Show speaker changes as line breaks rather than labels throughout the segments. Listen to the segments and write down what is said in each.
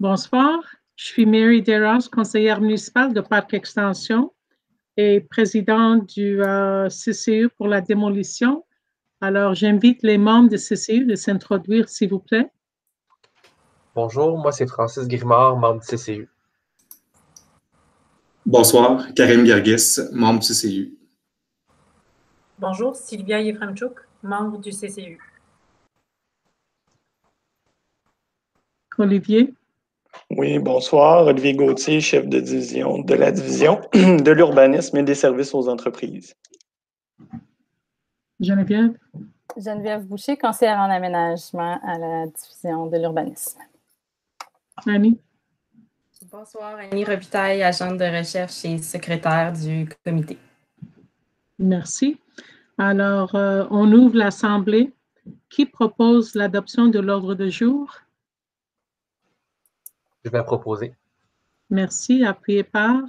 Bonsoir, je suis Mary Deras, conseillère municipale de Parc Extension et présidente du CCU pour la démolition. Alors, j'invite les membres du CCU de s'introduire, s'il vous plaît.
Bonjour, moi c'est Francis Grimard, membre du CCU.
Bonsoir, Karim Gergis, membre du CCU.
Bonjour, Sylvia Yefremchouk, membre du CCU.
Olivier.
Oui, bonsoir. Olivier Gauthier, chef de division de la division de l'urbanisme et des services aux entreprises.
Geneviève.
Geneviève Boucher, conseillère en aménagement à la division de l'urbanisme.
Annie.
Bonsoir, Annie Robitaille, agente de recherche et secrétaire du comité.
Merci. Alors, on ouvre l'Assemblée. Qui propose l'adoption de l'ordre du jour?
Je vais proposer.
Merci. Appuyé par?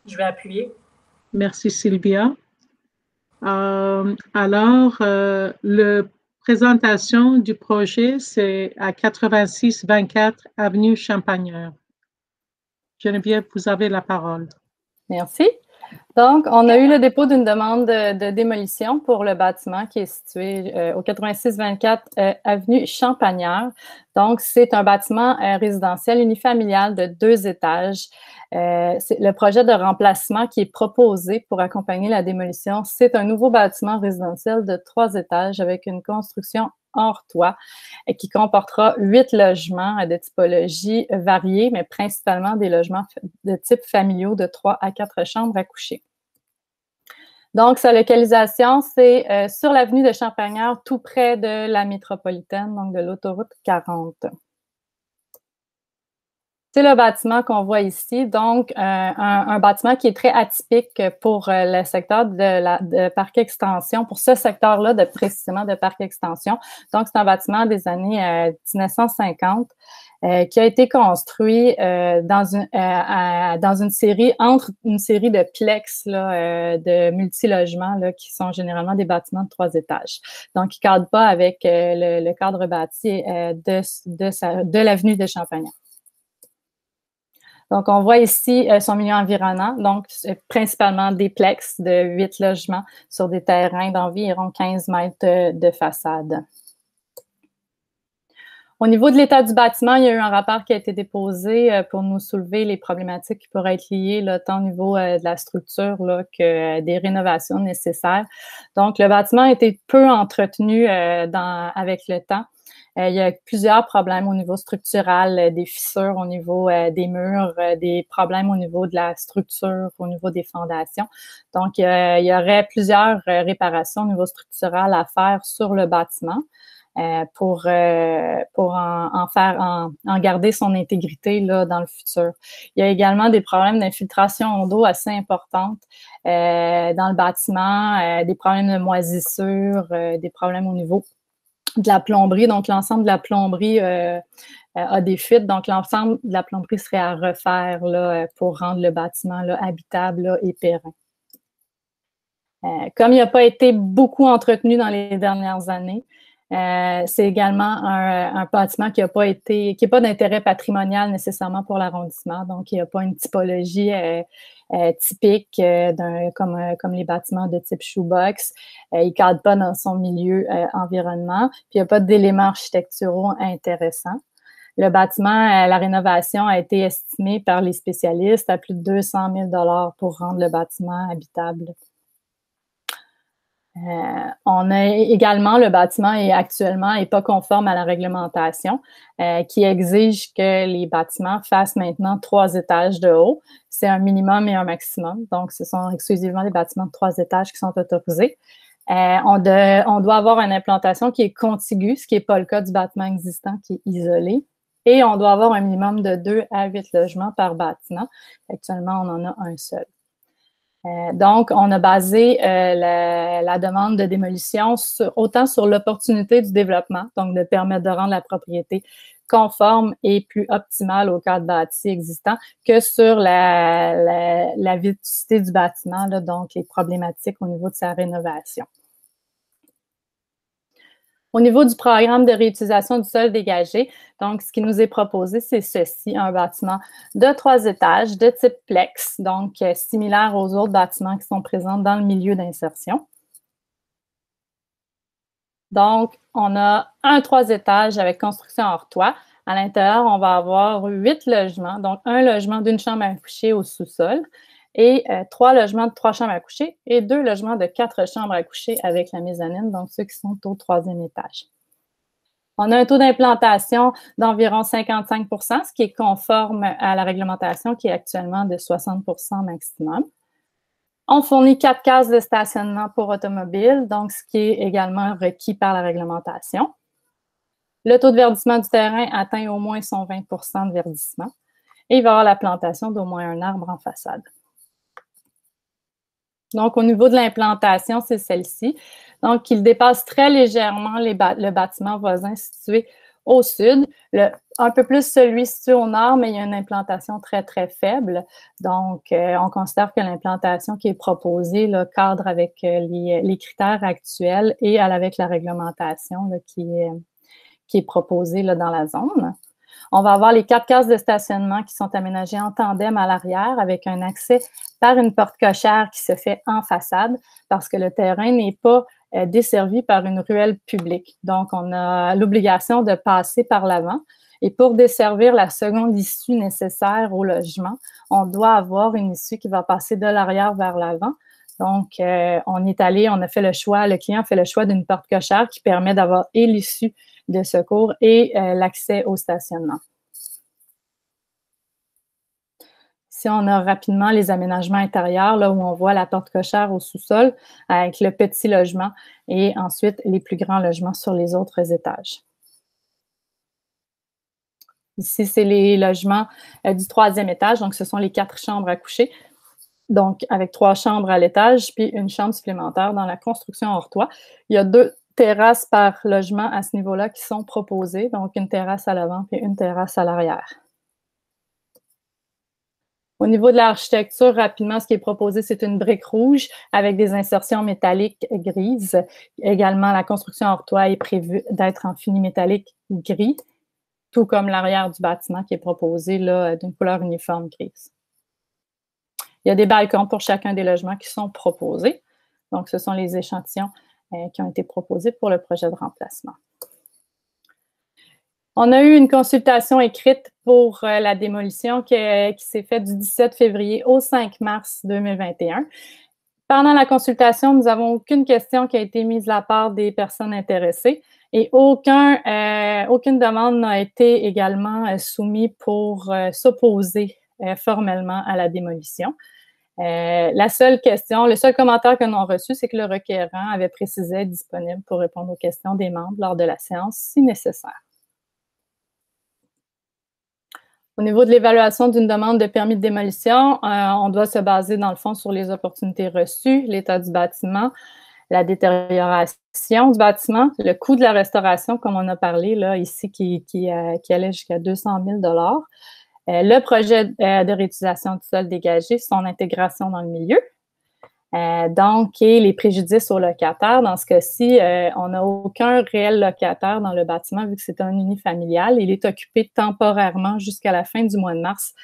Je vais appuyer.
Merci, Sylvia. Alors, la présentation du projet, c'est à 86-24 Avenue Champagneur. Geneviève, vous avez la parole.
Merci. Donc, on a eu le dépôt d'une demande de démolition pour le bâtiment qui est situé au 86-24 Avenue Champagneur. Donc, c'est un bâtiment résidentiel unifamilial de 2 étages. C'est le projet de remplacement qui est proposé pour accompagner la démolition. C'est un nouveau bâtiment résidentiel de 3 étages avec une construction hors toit qui comportera 8 logements de typologie variée, mais principalement des logements de type familiaux de 3 à 4 chambres à coucher. Donc, sa localisation, c'est sur l'avenue de Champagneur, tout près de la métropolitaine, donc de l'autoroute 40. C'est le bâtiment qu'on voit ici, donc un bâtiment qui est très atypique pour le secteur de Parc Extension, pour ce secteur-là précisément de Parc Extension. Donc, c'est un bâtiment des années 1950 qui a été construit dans une série, entre une série de plex de multilogements qui sont généralement des bâtiments de 3 étages. Donc, ils ne cadrent pas avec le cadre bâti de l'avenue de Champagnat. Donc, on voit ici son milieu environnant, donc principalement des plex de 8 logements sur des terrains d'environ 15 mètres de façade. Au niveau de l'état du bâtiment, il y a eu un rapport qui a été déposé pour nous soulever les problématiques qui pourraient être liées tant au niveau de la structure que des rénovations nécessaires. Donc, le bâtiment a été peu entretenu avec le temps. Il y a plusieurs problèmes au niveau structural, des fissures au niveau des murs, des problèmes au niveau de la structure, au niveau des fondations. Donc, il y aurait plusieurs réparations au niveau structural à faire sur le bâtiment pour en garder son intégrité dans le futur. Il y a également des problèmes d'infiltration d'eau assez importantes dans le bâtiment, des problèmes de moisissure, des problèmes au niveau de la plomberie. Donc, l'ensemble de la plomberie a des fuites. Donc, l'ensemble de la plomberie serait à refaire pour rendre le bâtiment habitable et périn. Comme il n'a pas été beaucoup entretenu dans les dernières années, c'est également un bâtiment qui n'est pas d'intérêt patrimonial nécessairement pour l'arrondissement. Donc, il n'y a pas une typologie typique comme les bâtiments de type shoebox. Il ne cadre pas dans son milieu environnement. Puis, il n'y a pas d'éléments architecturaux intéressants. Le bâtiment, la rénovation a été estimée par les spécialistes à plus de 200 000 $ pour rendre le bâtiment habitable. On a également, le bâtiment est pas conforme à la réglementation qui exige que les bâtiments fassent maintenant 3 étages de haut. C'est un minimum et un maximum. Donc, ce sont exclusivement des bâtiments de 3 étages qui sont autorisés. On doit avoir une implantation qui est contiguë, ce qui n'est pas le cas du bâtiment existant qui est isolé. Et on doit avoir un minimum de 2 à 8 logements par bâtiment. Actuellement, on en a un seul. Donc, on a basé la demande de démolition autant sur l'opportunité du développement, donc de permettre de rendre la propriété conforme et plus optimale au cadre bâti existant, que sur la vétusté du bâtiment, donc les problématiques au niveau de sa rénovation. Au niveau du programme de réutilisation du sol dégagé, donc ce qui nous est proposé, c'est ceci, un bâtiment de 3 étages de type Plex, donc similaire aux autres bâtiments qui sont présents dans le milieu d'insertion. Donc, on a un 3 étages avec construction hors toit. À l'intérieur, on va avoir 8 logements, donc un logement d'une chambre à coucher au sous-sol et 3 logements de 3 chambres à coucher et 2 logements de 4 chambres à coucher avec la mezzanine, donc ceux qui sont au 3e étage. On a un taux d'implantation d'environ 55 %, ce qui est conforme à la réglementation qui est actuellement de 60 % maximum. On fournit 4 cases de stationnement pour automobiles, donc ce qui est également requis par la réglementation. Le taux de verdissement du terrain atteint au moins son 20 % de verdissement et il va y avoir la plantation d'au moins un arbre en façade. Donc, au niveau de l'implantation, c'est celle-ci. Donc, il dépasse très légèrement le bâtiment voisin situé au sud, un peu plus celui situé au nord, mais il y a une implantation très, très faible. Donc, on considère que l'implantation qui est proposée là, cadre avec les critères actuels et avec la réglementation là, qui est proposée là, dans la zone. On va avoir les 4 cases de stationnement qui sont aménagées en tandem à l'arrière avec un accès par une porte cochère qui se fait en façade parce que le terrain n'est pas desservi par une ruelle publique. Donc, on a l'obligation de passer par l'avant. Et pour desservir la seconde issue nécessaire au logement, on doit avoir une issue qui va passer de l'arrière vers l'avant. Donc, on a fait le choix, le client fait le choix d'une porte cochère qui permet d'avoir et l'issue de secours et l'accès au stationnement. Ici, on a rapidement les aménagements intérieurs, là où on voit la porte cochère au sous-sol avec le petit logement et ensuite les plus grands logements sur les autres étages. Ici, c'est les logements du 3e étage, donc ce sont les 4 chambres à coucher, donc avec 3 chambres à l'étage puis une chambre supplémentaire dans la construction hors toit. Il y a 2 terrasses par logement à ce niveau-là qui sont proposées, donc une terrasse à l'avant et une terrasse à l'arrière. Au niveau de l'architecture, rapidement, ce qui est proposé, c'est une brique rouge avec des insertions métalliques grises. Également, la construction hors toit est prévue d'être en fini métallique gris, tout comme l'arrière du bâtiment qui est proposé là, d'une couleur uniforme grise. Il y a des balcons pour chacun des logements qui sont proposés. Donc, ce sont les échantillons qui ont été proposés pour le projet de remplacement. On a eu une consultation écrite pour la démolition qui s'est faite du 17 février au 5 mars 2021. Pendant la consultation, nous n'avons aucune question qui a été mise de la part des personnes intéressées et aucune demande n'a été également soumise pour s'opposer formellement à la démolition. La seule question, le seul commentaire que nous avons reçu, c'est que le requérant avait précisé être disponible pour répondre aux questions des membres lors de la séance si nécessaire. Au niveau de l'évaluation d'une demande de permis de démolition, on doit se baser dans le fond sur les opportunités reçues, l'état du bâtiment, la détérioration du bâtiment, le coût de la restauration, comme on a parlé là ici, qui allait jusqu'à 200 000 $, le projet de réutilisation du sol dégagé, son intégration dans le milieu. Donc, et les préjudices aux locataires. Dans ce cas-ci, on n'a aucun réel locataire dans le bâtiment vu que c'est un unifamilial. Il est occupé temporairement jusqu'à la fin du mois de mars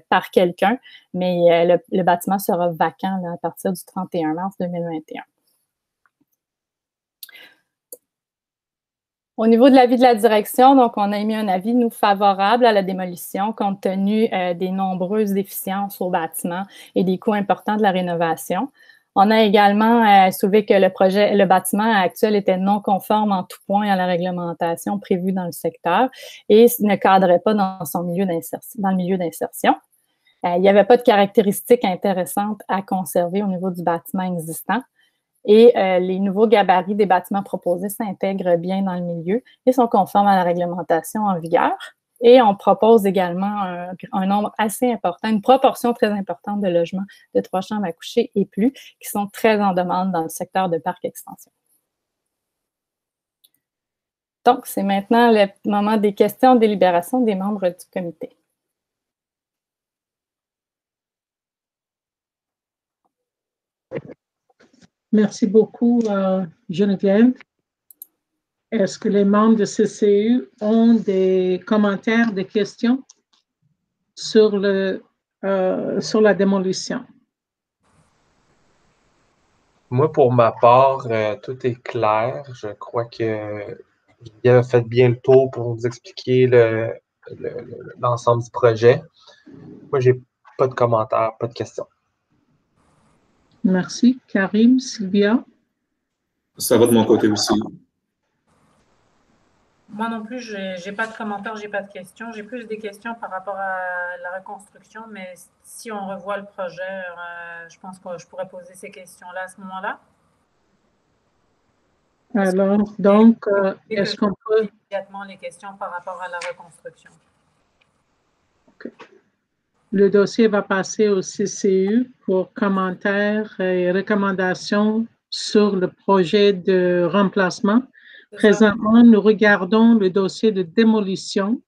par quelqu'un, mais le bâtiment sera vacant là, à partir du 31 mars 2021. Au niveau de l'avis de la direction, donc on a émis un avis, nous, favorable à la démolition compte tenu des nombreuses déficiences au bâtiment et des coûts importants de la rénovation. On a également soulevé que le bâtiment actuel était non conforme en tout point à la réglementation prévue dans le secteur et ne cadrait pas dans le milieu d'insertion. Il n'y avait pas de caractéristiques intéressantes à conserver au niveau du bâtiment existant. Et les nouveaux gabarits des bâtiments proposés s'intègrent bien dans le milieu et sont conformes à la réglementation en vigueur. Et on propose également un nombre assez important, une proportion très importante de logements de 3 chambres à coucher et plus qui sont très en demande dans le secteur de parc extension. Donc, c'est maintenant le moment des questions de délibération des membres du comité.
Merci beaucoup, Geneviève. est-ce que les membres de CCU ont des commentaires, des questions sur la démolition?
Moi, pour ma part, tout est clair. Je crois que vous avez fait bien le tour pour nous expliquer l'ensemble du projet. Moi, j'ai pas de commentaires, pas de questions.
Merci. Karim, Sylvia?
Ça va de mon côté aussi.
Moi non plus, je n'ai pas de commentaires, je n'ai pas de questions. J'ai plus des questions par rapport à la reconstruction, mais si on revoit le projet, je pense que je pourrais poser ces questions-là à ce moment-là.
Alors, donc, est-ce qu'on peut...
Immédiatement les questions par rapport à la reconstruction.
Okay. Le dossier va passer au CCU pour commentaires et recommandations sur le projet de remplacement. Présentement, nous regardons le dossier de démolition,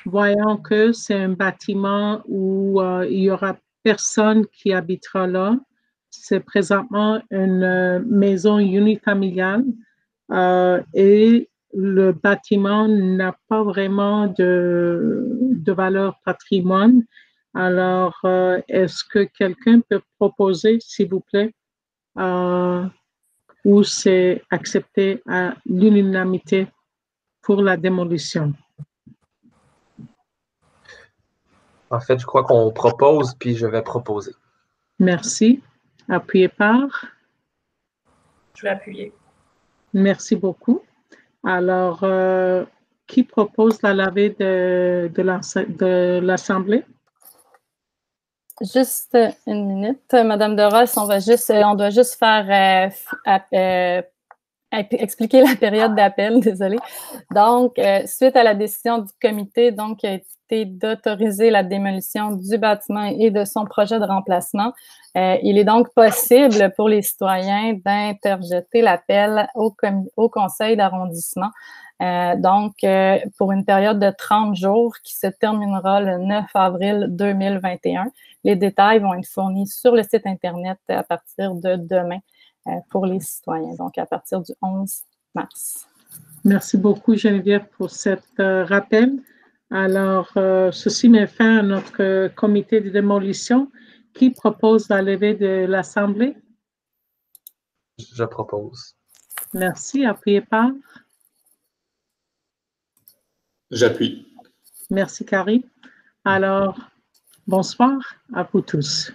voyant que c'est un bâtiment où il n'y aura personne qui habitera là. C'est présentement une maison unifamiliale et le bâtiment n'a pas vraiment de valeur patrimoine. Alors, est-ce que quelqu'un peut proposer, s'il vous plaît, ou c'est accepté à l'unanimité pour la démolition?
En fait, je crois qu'on propose, puis je vais proposer.
Merci. Appuyé par?
Je vais appuyer.
Merci beaucoup. Alors, qui propose la levée de l'Assemblée?
Juste une minute. Madame de Ross, on doit juste faire expliquer la période d'appel, désolée. Donc, suite à la décision du comité, donc, qui a été d'autoriser la démolition du bâtiment et de son projet de remplacement, il est donc possible pour les citoyens d'interjeter l'appel au conseil d'arrondissement. Donc, pour une période de 30 jours qui se terminera le 9 avril 2021. Les détails vont être fournis sur le site Internet à partir de demain pour les citoyens, donc à partir du 11 mars.
Merci beaucoup, Geneviève, pour cet rappel. Alors, ceci met fin à notre comité de démolition. Qui propose la levée de l'Assemblée?
Je propose.
Merci. Appuyé par?
J'appuie.
Merci, Carrie. Alors, bonsoir à vous tous.